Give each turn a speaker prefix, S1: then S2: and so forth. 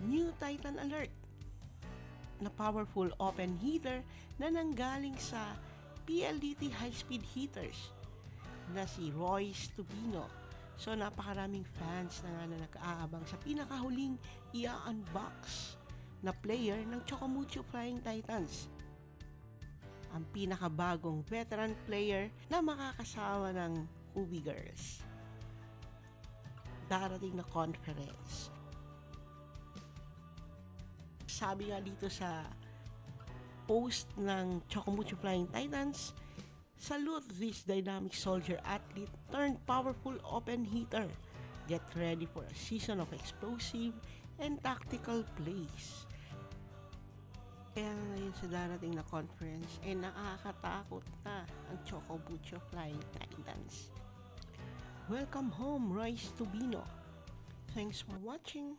S1: New Titan Alert na powerful open heater na nanggaling sa PLDT high-speed heaters na si Royce Tubino. So napakaraming fans na nga na nag-aabang sa pinakahuling i-unbox na player ng Chocomucho Flying Titans. Ang pinakabagong veteran player na makakasama ng Ubi Girls. Darating na conference. Sabi nga dito sa post ng Chocomucho Flying Titans, salute this dynamic soldier athlete turned powerful open heater. Get ready for a season of explosive and tactical plays. Kaya ngayon sa darating na conference, nakakatakot na ang Chocomucho Flying Titans. Welcome home, Royce Tubino. Thanks for watching.